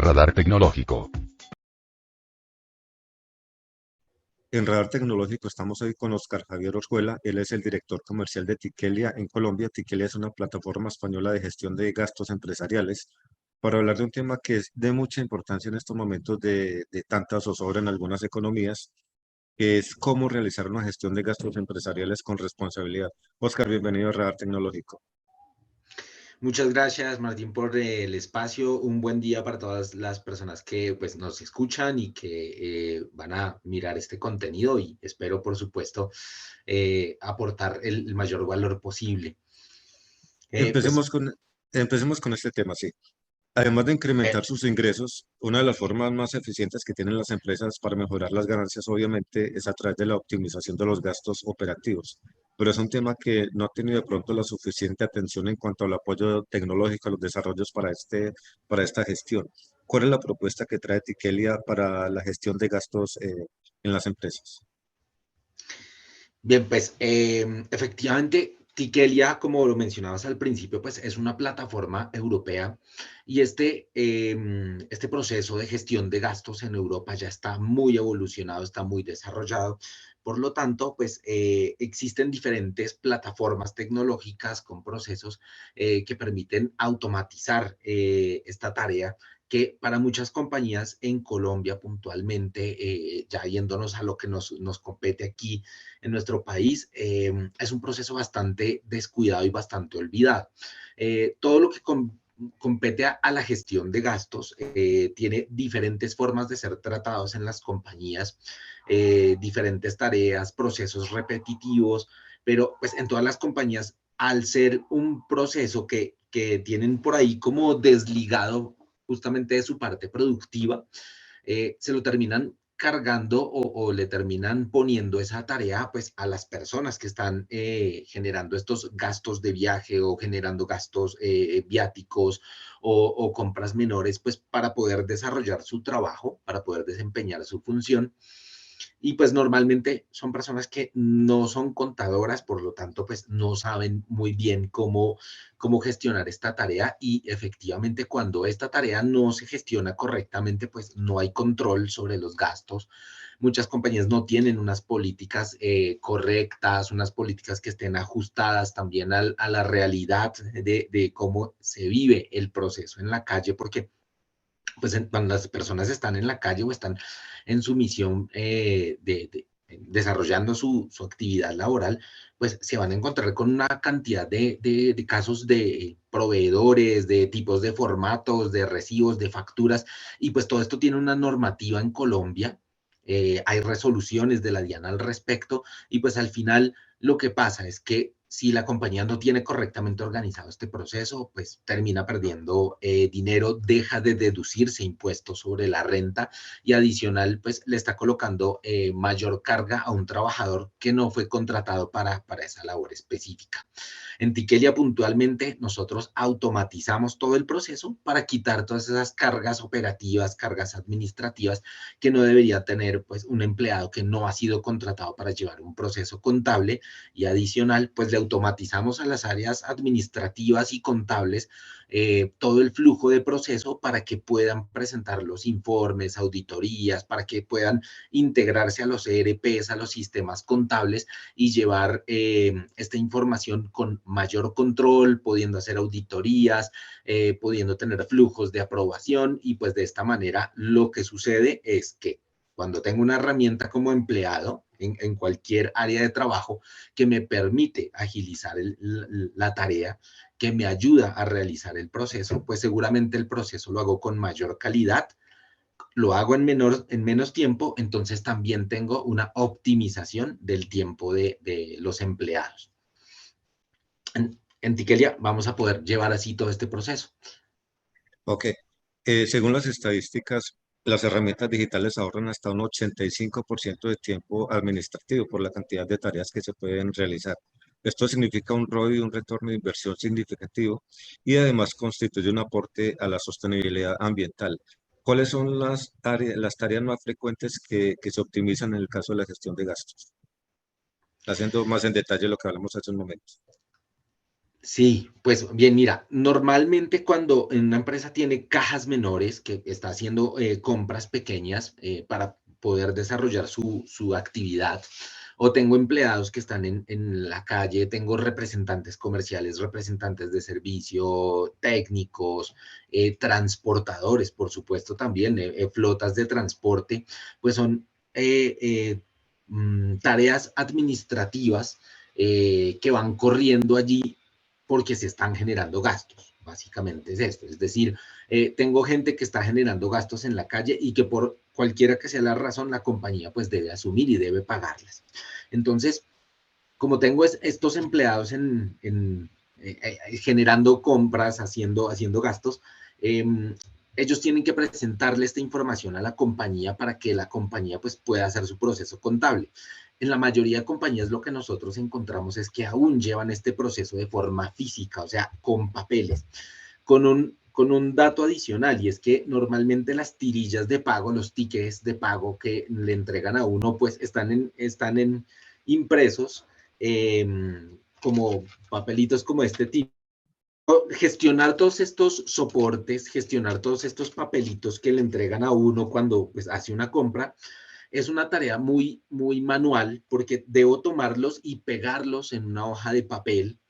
Radar Tecnológico. En Radar Tecnológico estamos hoy con Oscar Javier Orjuela. Él es el director comercial de Tiquelia en Colombia. Tiquelia es una plataforma española de gestión de gastos empresariales para hablar de un tema que es de mucha importancia en estos momentos de tanta zozobra en algunas economías, que es cómo realizar una gestión de gastos empresariales con responsabilidad. Oscar, bienvenido a Radar Tecnológico. Muchas gracias, Martín, por el espacio. Un buen día para todas las personas que pues, nos escuchan y que van a mirar este contenido y espero, por supuesto, aportar el mayor valor posible. Eh, Empecemos pues, con, empecemos con este tema, sí. Además de eh, incrementar sus ingresos, una de las formas más eficientes que tienen las empresas para mejorar las ganancias, obviamente, es a través de la optimización de los gastos operativos. Pero es un tema que no ha tenido de pronto la suficiente atención en cuanto al apoyo tecnológico a los desarrollos para esta gestión. ¿Cuál es la propuesta que trae Tiquelia para la gestión de gastos en las empresas? Bien, pues efectivamente, Tiquelia, como lo mencionabas al principio, pues es una plataforma europea y este proceso de gestión de gastos en Europa ya está muy evolucionado, está muy desarrollado. Por lo tanto, pues existen diferentes plataformas tecnológicas con procesos que permiten automatizar esta tarea que para muchas compañías en Colombia puntualmente, ya yéndonos a lo que nos compete aquí, en nuestro país es un proceso bastante descuidado y bastante olvidado. Todo lo que compete a la gestión de gastos tiene diferentes formas de ser tratados en las compañías, diferentes tareas, procesos repetitivos, pero pues en todas las compañías, al ser un proceso que tienen por ahí como desligado justamente de su parte productiva, se lo terminan cargando o le terminan poniendo esa tarea pues a las personas que están generando estos gastos de viaje o generando gastos viáticos o compras menores pues para poder desarrollar su trabajo, para poder desempeñar su función. Y pues normalmente son personas que no son contadoras, por lo tanto pues no saben muy bien cómo gestionar esta tarea y efectivamente cuando esta tarea no se gestiona correctamente pues no hay control sobre los gastos. Muchas compañías no tienen unas políticas correctas, unas políticas que estén ajustadas también a la realidad de cómo se vive el proceso en la calle, porque pues cuando las personas están en la calle o están en su misión desarrollando su actividad laboral, pues se van a encontrar con una cantidad de casos de proveedores, de tipos de formatos, de recibos, de facturas, y pues todo esto tiene una normativa en Colombia, hay resoluciones de la DIAN al respecto, y pues al final lo que pasa es que si la compañía no tiene correctamente organizado este proceso, pues termina perdiendo dinero, deja de deducirse impuestos sobre la renta y adicional, pues le está colocando mayor carga a un trabajador que no fue contratado para esa labor específica. En Tiquelia puntualmente nosotros automatizamos todo el proceso para quitar todas esas cargas operativas, cargas administrativas que no debería tener pues un empleado que no ha sido contratado para llevar un proceso contable y adicional pues le automatizamos a las áreas administrativas y contables todo el flujo de proceso para que puedan presentar los informes, auditorías, para que puedan integrarse a los ERPs, a los sistemas contables y llevar esta información con mayor control, pudiendo hacer auditorías, pudiendo tener flujos de aprobación y pues de esta manera lo que sucede es que cuando tengo una herramienta como empleado en cualquier área de trabajo que me permite agilizar la tarea, que me ayuda a realizar el proceso, pues seguramente el proceso lo hago con mayor calidad, lo hago en menos tiempo, entonces también tengo una optimización del tiempo de los empleados. En Tiquelia vamos a poder llevar así todo este proceso. Ok. Según las estadísticas, las herramientas digitales ahorran hasta un 85% de tiempo administrativo por la cantidad de tareas que se pueden realizar. Esto significa un ROI y un retorno de inversión significativo y además constituye un aporte a la sostenibilidad ambiental. ¿Cuáles son las tareas más frecuentes que se optimizan en el caso de la gestión de gastos? Haciendo más en detalle lo que hablamos hace un momento. Sí, pues bien, mira, normalmente cuando en una empresa tiene cajas menores, que está haciendo compras pequeñas para poder desarrollar su actividad, o tengo empleados que están en la calle, tengo representantes comerciales, representantes de servicio, técnicos, transportadores, por supuesto, también, flotas de transporte, pues son tareas administrativas que van corriendo allí porque se están generando gastos. Básicamente es esto. Es decir, tengo gente que está generando gastos en la calle y que por cualquiera que sea la razón, la compañía pues debe asumir y debe pagarlas. Entonces, como tengo estos empleados generando compras, haciendo gastos, eh, ellos tienen que presentarle esta información a la compañía para que la compañía pues, pueda hacer su proceso contable. En la mayoría de compañías lo que nosotros encontramos es que aún llevan este proceso de forma física, o sea, con papeles, con un dato adicional, y es que normalmente las tirillas de pago, los tickets de pago que le entregan a uno, pues están en impresos eh, como papelitos como este tipo. Gestionar todos estos soportes, gestionar todos estos papelitos que le entregan a uno cuando pues, hace una compra, es una tarea muy, muy manual porque debo tomarlos y pegarlos en una hoja de papel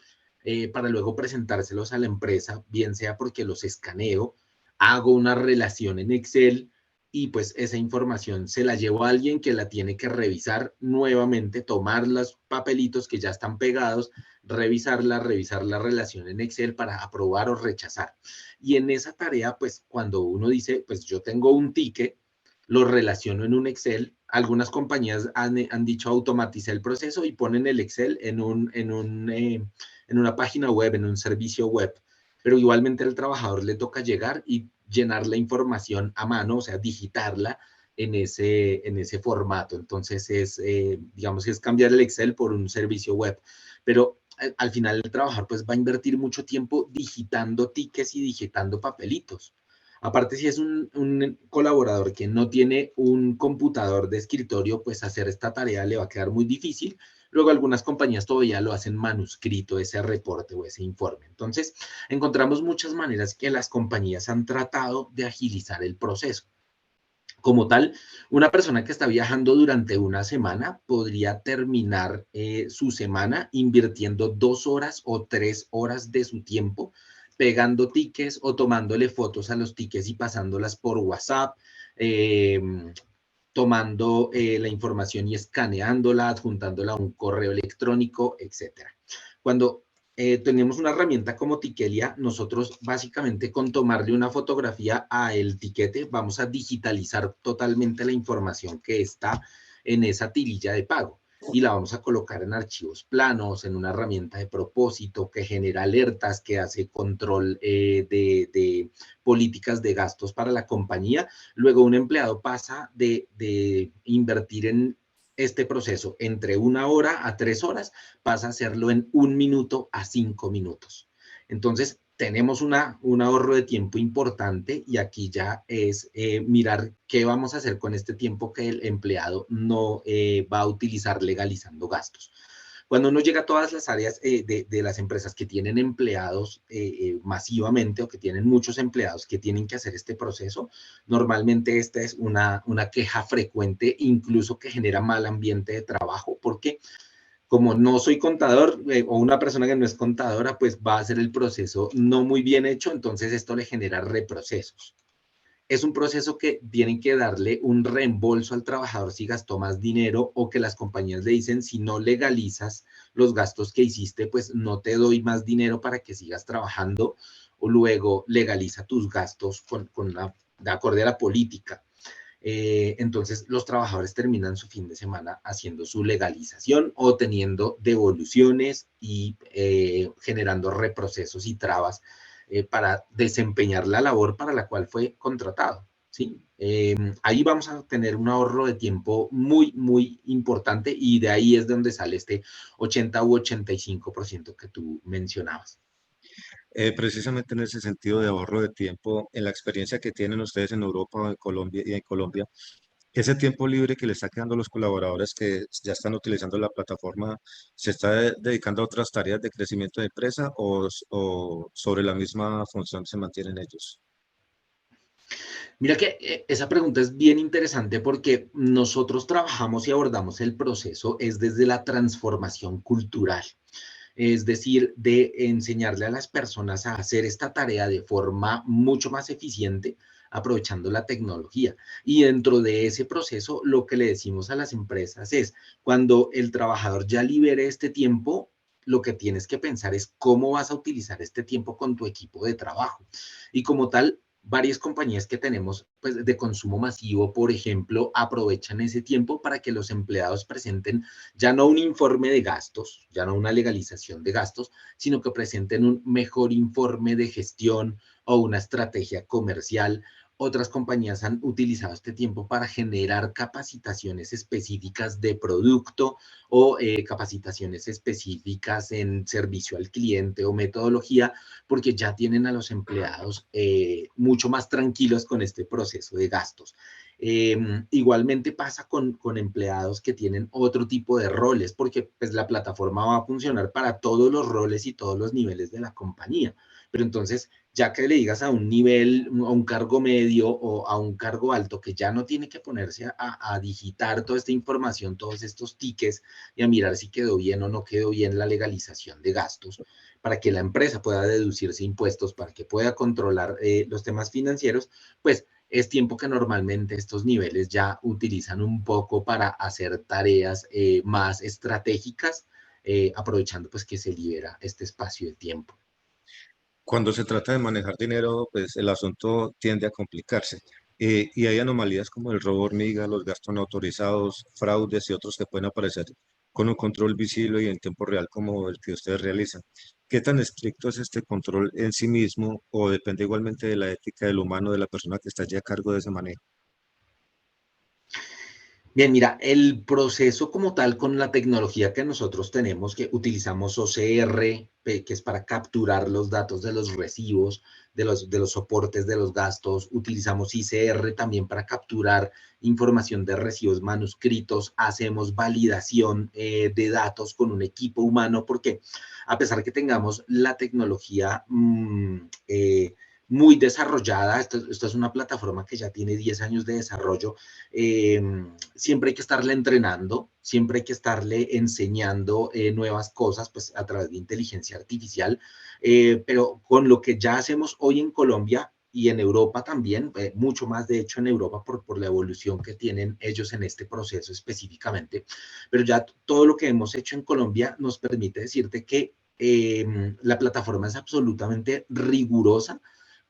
para luego presentárselos a la empresa, bien sea porque los escaneo, hago una relación en Excel y pues esa información se la llevo a alguien que la tiene que revisar nuevamente, tomar los papelitos que ya están pegados, revisar la relación en Excel para aprobar o rechazar. Y en esa tarea, pues cuando uno dice, pues yo tengo un ticket, lo relaciono en un Excel. Algunas compañías han dicho automatizar el proceso y ponen el Excel en una página web, en un servicio web. Pero igualmente al trabajador le toca llegar y llenar la información a mano, o sea, digitarla en ese formato. Entonces digamos, es cambiar el Excel por un servicio web. Pero al final el trabajador pues va a invertir mucho tiempo digitando tickets y digitando papelitos. Aparte, si es un colaborador que no tiene un computador de escritorio, pues hacer esta tarea le va a quedar muy difícil. Luego, algunas compañías todavía lo hacen manuscrito, ese reporte o ese informe. Entonces, encontramos muchas maneras que las compañías han tratado de agilizar el proceso. Como tal, una persona que está viajando durante una semana podría terminar su semana invirtiendo 2 horas o 3 horas de su tiempo pegando tickets o tomándole fotos a los tickets y pasándolas por WhatsApp, eh, tomando la información y escaneándola, adjuntándola a un correo electrónico, etcétera. Cuando tenemos una herramienta como Tiquelia, nosotros básicamente con tomarle una fotografía a el tiquete vamos a digitalizar totalmente la información que está en esa tirilla de pago y la vamos a colocar en archivos planos, en una herramienta de propósito que genera alertas, que hace control de políticas de gastos para la compañía. Luego un empleado pasa de invertir en este proceso entre 1 hora a 3 horas, pasa a hacerlo en 1 minuto a 5 minutos. Entonces, tenemos un ahorro de tiempo importante y aquí ya es mirar qué vamos a hacer con este tiempo que el empleado no va a utilizar legalizando gastos. Cuando uno llega a todas las áreas de las empresas que tienen empleados masivamente o que tienen muchos empleados que tienen que hacer este proceso, normalmente esta es una queja frecuente, incluso que genera mal ambiente de trabajo, porque como no soy contador o una persona que no es contadora, pues va a hacer el proceso no muy bien hecho, entonces esto le genera reprocesos. Es un proceso que tienen que darle un reembolso al trabajador si gastó más dinero o que las compañías le dicen si no legalizas los gastos que hiciste, pues no te doy más dinero para que sigas trabajando o luego legaliza tus gastos de acuerdo a la política. Entonces los trabajadores terminan su fin de semana haciendo su legalización o teniendo devoluciones y generando reprocesos y trabas para desempeñar la labor para la cual fue contratado. ¿Sí? Ahí vamos a tener un ahorro de tiempo muy, muy importante y de ahí es donde sale este 80 u 85% que tú mencionabas. Precisamente en ese sentido de ahorro de tiempo, en la experiencia que tienen ustedes en Europa o en Colombia y en Colombia, ese tiempo libre que le está quedando a los colaboradores que ya están utilizando la plataforma, ¿se está dedicando a otras tareas de crecimiento de empresa o sobre la misma función se mantienen ellos? Mira que esa pregunta es bien interesante porque nosotros trabajamos y abordamos el proceso es desde la transformación cultural, es decir, de enseñarle a las personas a hacer esta tarea de forma mucho más eficiente, aprovechando la tecnología. Y dentro de ese proceso, lo que le decimos a las empresas es, cuando el trabajador ya libere este tiempo, lo que tienes que pensar es cómo vas a utilizar este tiempo con tu equipo de trabajo. Y como tal, varias compañías que tenemos pues, de consumo masivo, por ejemplo, aprovechan ese tiempo para que los empleados presenten ya no un informe de gastos, ya no una legalización de gastos, sino que presenten un mejor informe de gestión o una estrategia comercial. Otras compañías han utilizado este tiempo para generar capacitaciones específicas de producto o capacitaciones específicas en servicio al cliente o metodología, porque ya tienen a los empleados mucho más tranquilos con este proceso de gastos. Igualmente pasa con empleados que tienen otro tipo de roles, porque pues, la plataforma va a funcionar para todos los roles y todos los niveles de la compañía. Pero entonces, ya que le digas a un nivel, a un cargo medio o a un cargo alto que ya no tiene que ponerse a digitar toda esta información, todos estos tickets y a mirar si quedó bien o no quedó bien la legalización de gastos, para que la empresa pueda deducirse impuestos, para que pueda controlar los temas financieros, pues es tiempo que normalmente estos niveles ya utilizan un poco para hacer tareas más estratégicas, aprovechando pues que se libera este espacio de tiempo. Cuando se trata de manejar dinero, pues el asunto tiende a complicarse. Y hay anomalías como el robo hormiga, los gastos no autorizados, fraudes y otros que pueden aparecer con un control visible y en tiempo real como el que ustedes realizan. ¿Qué tan estricto es este control en sí mismo o depende igualmente de la ética del humano de la persona que está allí a cargo de ese manejo? Bien, mira, el proceso como tal con la tecnología que nosotros tenemos, que utilizamos OCR, que es para capturar los datos de los recibos, de los soportes de los gastos, utilizamos ICR también para capturar información de recibos manuscritos, hacemos validación de datos con un equipo humano, porque a pesar que tengamos la tecnología muy desarrollada, esto es una plataforma que ya tiene 10 años de desarrollo, eh, siempre hay que estarle entrenando, siempre hay que estarle enseñando nuevas cosas, pues a través de inteligencia artificial, pero con lo que ya hacemos hoy en Colombia y en Europa también, mucho más de hecho en Europa por la evolución que tienen ellos en este proceso específicamente, pero ya todo lo que hemos hecho en Colombia nos permite decirte que la plataforma es absolutamente rigurosa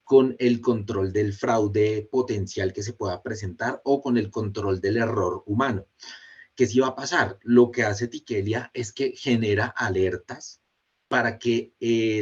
con el control del fraude potencial que se pueda presentar o con el control del error humano. ¿Qué sí va a pasar? Lo que hace Tikelia es que genera alertas para que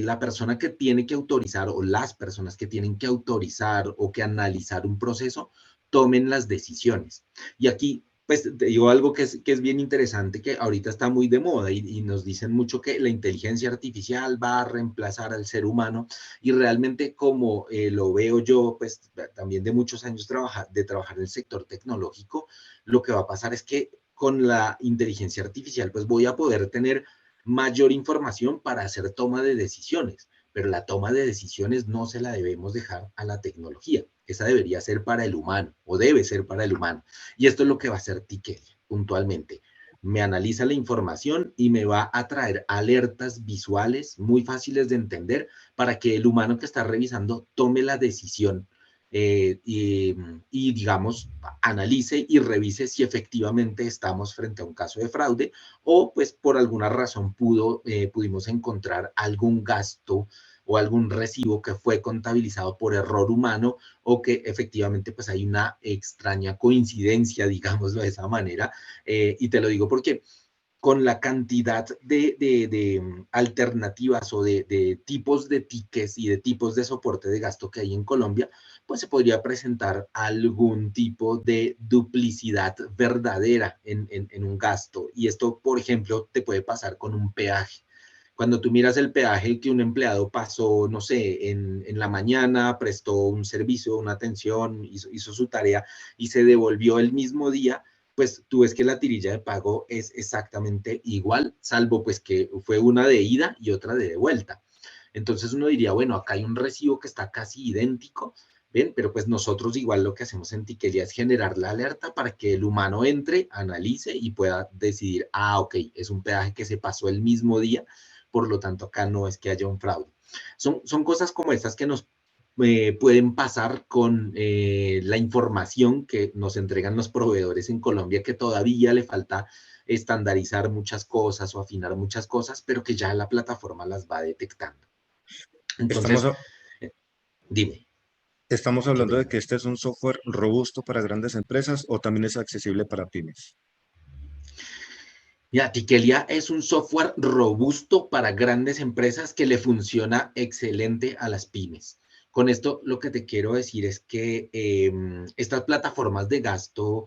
la persona que tiene que autorizar o las personas que tienen que autorizar o que analizar un proceso tomen las decisiones. Y aquí, pues, te digo algo que es bien interesante, que ahorita está muy de moda y nos dicen mucho que la inteligencia artificial va a reemplazar al ser humano y realmente como lo veo yo, pues, también de muchos años de trabajar en el sector tecnológico, lo que va a pasar es que con la inteligencia artificial, pues voy a poder tener mayor información para hacer toma de decisiones, pero la toma de decisiones no se la debemos dejar a la tecnología. Esa debería ser para el humano o debe ser para el humano. Y esto es lo que va a hacer Tikelia puntualmente. Me analiza la información y me va a traer alertas visuales muy fáciles de entender para que el humano que está revisando tome la decisión y, digamos, analice y revise si efectivamente estamos frente a un caso de fraude o pues por alguna razón pudimos encontrar algún gasto o algún recibo que fue contabilizado por error humano o que efectivamente pues hay una extraña coincidencia, digámoslo de esa manera. Y te lo digo porque con la cantidad de alternativas o de tipos de tickets y de tipos de soporte de gasto que hay en Colombia, pues se podría presentar algún tipo de duplicidad verdadera en un gasto. Y esto, por ejemplo, te puede pasar con un peaje. Cuando tú miras el peaje que un empleado pasó, no sé, en la mañana, prestó un servicio, una atención, hizo su tarea y se devolvió el mismo día, pues tú ves que la tirilla de pago es exactamente igual, salvo pues que fue una de ida y otra de vuelta. Entonces uno diría, bueno, acá hay un recibo que está casi idéntico, ¿ven? Pero pues nosotros igual lo que hacemos en Tiquelia es generar la alerta para que el humano entre, analice y pueda decidir, ah, ok, es un peaje que se pasó el mismo día, por lo tanto acá no es que haya un fraude. Son cosas como estas que nos pueden pasar con la información que nos entregan los proveedores en Colombia, que todavía le falta estandarizar muchas cosas o afinar muchas cosas, pero que ya la plataforma las va detectando. Estamos, Entonces, eh, dime, estamos qué hablando de pena. que este es un software robusto para grandes empresas o también es accesible para pymes. Ya, Tiquelia es un software robusto para grandes empresas que le funciona excelente a las pymes. Con esto lo que te quiero decir es que estas plataformas de gasto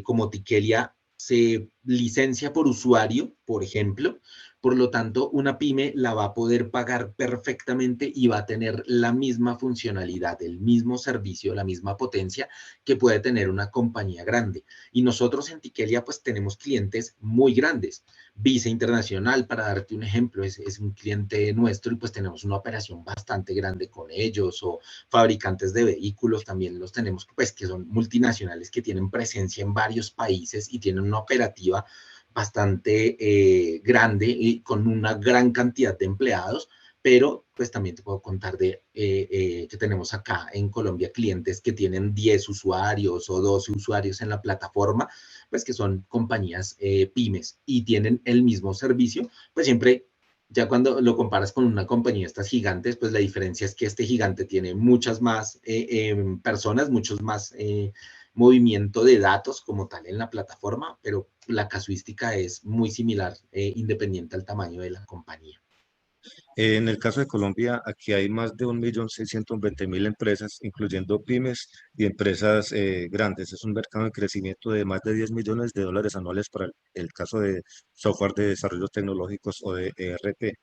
como Tiquelia se licencia por usuario, por ejemplo, por lo tanto una pyme la va a poder pagar perfectamente y va a tener la misma funcionalidad, el mismo servicio, la misma potencia que puede tener una compañía grande. Y nosotros en Tiquelia pues tenemos clientes muy grandes. Visa Internacional, para darte un ejemplo, es un cliente nuestro y pues tenemos una operación bastante grande con ellos, o fabricantes de vehículos también los tenemos, pues que son multinacionales que tienen presencia en varios países y tienen una operativa bastante grande y con una gran cantidad de empleados, pero pues también te puedo contar de que tenemos acá en Colombia clientes que tienen 10 usuarios o 12 usuarios en la plataforma, pues que son compañías pymes y tienen el mismo servicio, pues siempre, ya cuando lo comparas con una compañía de estas gigantes, pues la diferencia es que este gigante tiene muchas más personas, muchos más movimiento de datos como tal en la plataforma, pero la casuística es muy similar, independiente al tamaño de la compañía. En el caso de Colombia, aquí hay más de 1.620.000 empresas, incluyendo pymes y empresas grandes. Es un mercado en crecimiento de más de 10 millones de dólares anuales para el caso de software de desarrollos tecnológicos o de ERP.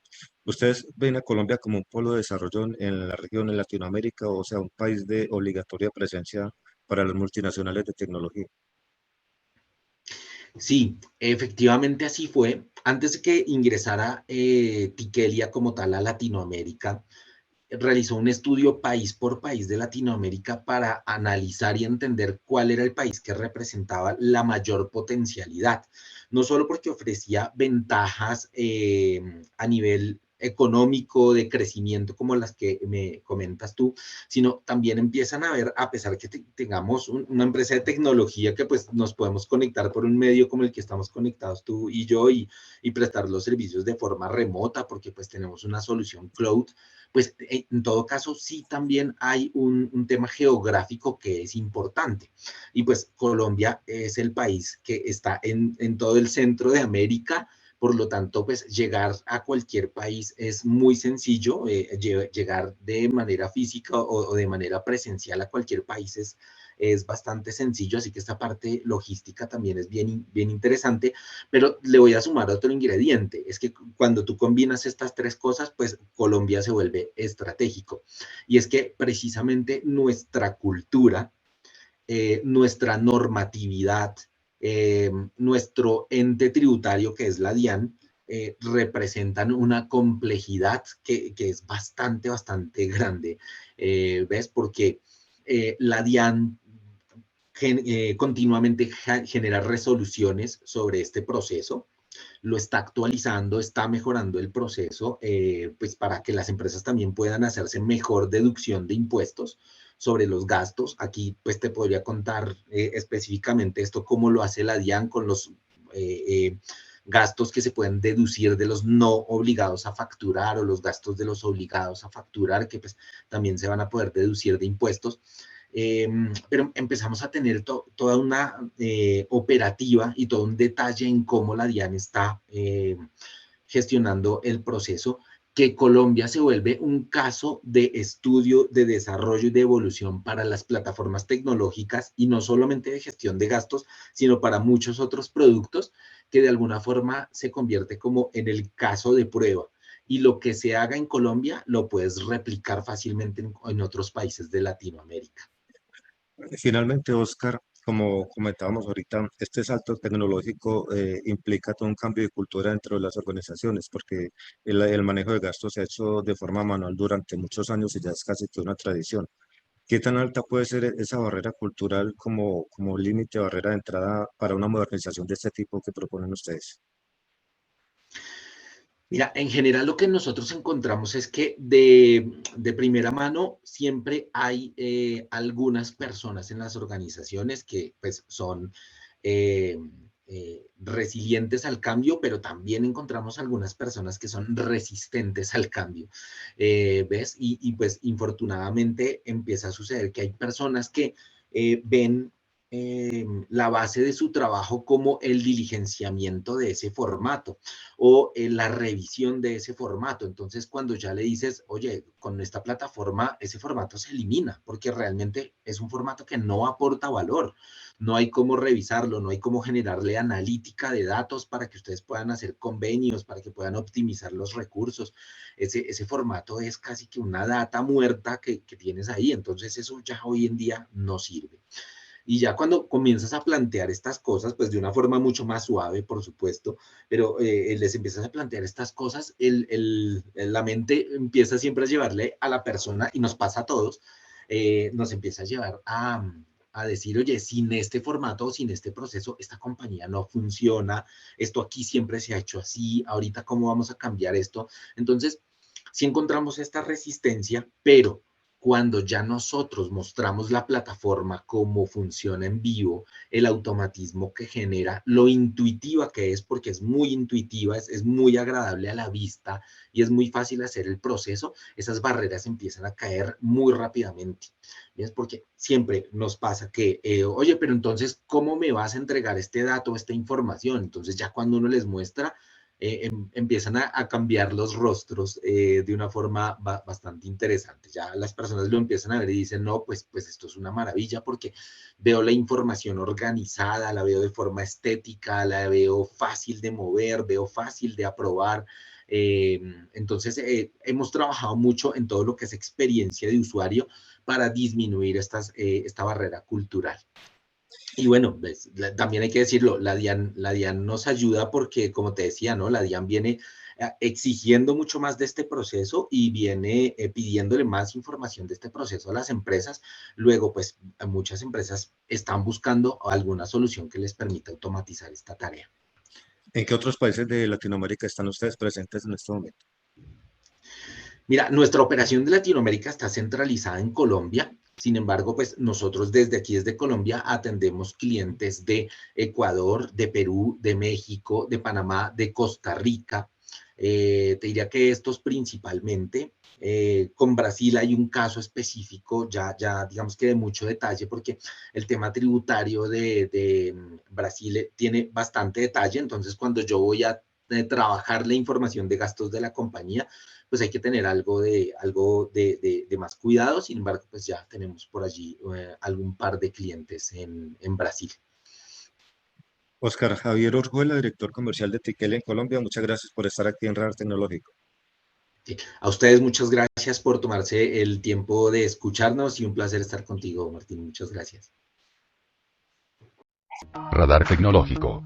¿Ustedes ven a Colombia como un polo de desarrollo en la región, en Latinoamérica, o sea, un país de obligatoria presencia para las multinacionales de tecnología? Sí, efectivamente así fue. Antes de que ingresara Tiquelia como tal a Latinoamérica, realizó un estudio país por país de Latinoamérica para analizar y entender cuál era el país que representaba la mayor potencialidad, no solo porque ofrecía ventajas a nivel económico de crecimiento como las que me comentas tú, sino también empiezan a ver, a pesar que tengamos una empresa de tecnología que pues nos podemos conectar por un medio como el que estamos conectados tú y yo y prestar los servicios de forma remota porque pues tenemos una solución cloud, pues en todo caso sí también hay un tema geográfico que es importante. Y pues Colombia es el país que está en todo el centro de América, por lo tanto, pues llegar a cualquier país es muy sencillo, llegar de manera física o de manera presencial a cualquier país es bastante sencillo, así que esta parte logística también es bien interesante, pero le voy a sumar otro ingrediente, es que cuando tú combinas estas tres cosas, pues Colombia se vuelve estratégico. Y es que precisamente nuestra cultura, nuestra normatividad, nuestro ente tributario que es la DIAN, representan una complejidad que es bastante grande. ¿Ves? Porque la DIAN continuamente genera resoluciones sobre este proceso, lo está actualizando, está mejorando el proceso, pues para que las empresas también puedan hacerse mejor deducción de impuestos sobre los gastos. Aquí pues te podría contar específicamente esto, cómo lo hace la DIAN con los gastos que se pueden deducir de los no obligados a facturar o los gastos de los obligados a facturar, que pues también se van a poder deducir de impuestos. Pero empezamos a tener toda una operativa y todo un detalle en cómo la DIAN está gestionando el proceso, que Colombia se vuelve un caso de estudio, de desarrollo y de evolución para las plataformas tecnológicas y no solamente de gestión de gastos, sino para muchos otros productos que de alguna forma se convierte como en el caso de prueba. y lo que se haga en Colombia lo puedes replicar fácilmente en otros países de Latinoamérica. Finalmente, Oscar, como comentábamos ahorita, este salto tecnológico implica todo un cambio de cultura dentro de las organizaciones, porque el manejo de gastos se ha hecho de forma manual durante muchos años y ya es casi que una tradición. ¿Qué tan alta puede ser esa barrera cultural como límite, barrera de entrada para una modernización de este tipo que proponen ustedes? Mira, en general lo que nosotros encontramos es que de primera mano siempre hay algunas personas en las organizaciones que pues son eh, resilientes al cambio, pero también encontramos algunas personas que son resistentes al cambio, ¿ves? Pues infortunadamente empieza a suceder que hay personas que ven la base de su trabajo como el diligenciamiento de ese formato o la revisión de ese formato. Entonces, cuando ya le dices, oye, con esta plataforma, ese formato se elimina, porque realmente es un formato que no aporta valor. No hay cómo revisarlo, no hay cómo generarle analítica de datos para que ustedes puedan hacer convenios, para que puedan optimizar los recursos. Ese formato es casi que una data muerta que tienes ahí, entonces eso ya hoy en día no sirve. Y ya cuando comienzas a plantear estas cosas, pues de una forma mucho más suave, por supuesto, pero les empiezas a plantear estas cosas, la mente empieza siempre a llevarle a la persona, y nos pasa a todos, nos empieza a llevar a decir, oye, sin este formato, sin este proceso, esta compañía no funciona, esto aquí siempre se ha hecho así, ahorita cómo vamos a cambiar esto. Entonces, sí encontramos esta resistencia, pero cuando ya nosotros mostramos la plataforma, cómo funciona en vivo, el automatismo que genera, lo intuitiva que es, porque es muy intuitiva, es muy agradable a la vista y es muy fácil hacer el proceso, esas barreras empiezan a caer muy rápidamente. ¿Ves? Porque siempre nos pasa que, oye, pero entonces, ¿cómo me vas a entregar este dato, esta información? Entonces ya cuando uno les muestra, empiezan a cambiar los rostros de una forma bastante interesante. Ya las personas lo empiezan a ver y dicen, no, pues esto es una maravilla porque veo la información organizada, la veo de forma estética, la veo fácil de mover, veo fácil de aprobar. Entonces, hemos trabajado mucho en todo lo que es experiencia de usuario para disminuir esta barrera cultural. Y bueno, pues, también hay que decirlo, la DIAN nos ayuda porque, como te decía, ¿no? La DIAN viene exigiendo mucho más de este proceso y viene pidiéndole más información de este proceso a las empresas. Luego, pues muchas empresas están buscando alguna solución que les permita automatizar esta tarea. ¿En qué otros países de Latinoamérica están ustedes presentes en este momento? Mira, nuestra operación de Latinoamérica está centralizada en Colombia. Sin embargo, pues nosotros desde aquí, desde Colombia, atendemos clientes de Ecuador, de Perú, de México, de Panamá, de Costa Rica. Te diría que estos principalmente. Con Brasil hay un caso específico, ya digamos que de mucho detalle, porque el tema tributario de Brasil tiene bastante detalle. Entonces, cuando yo voy a trabajar la información de gastos de la compañía, pues hay que tener algo de más cuidado. Sin embargo, pues ya tenemos por allí algún par de clientes en Brasil. Oscar Javier Orjuela, director comercial de Tikela en Colombia, muchas gracias por estar aquí en Radar Tecnológico. Sí. A ustedes muchas gracias por tomarse el tiempo de escucharnos y un placer estar contigo, Martín. Muchas gracias. Radar Tecnológico.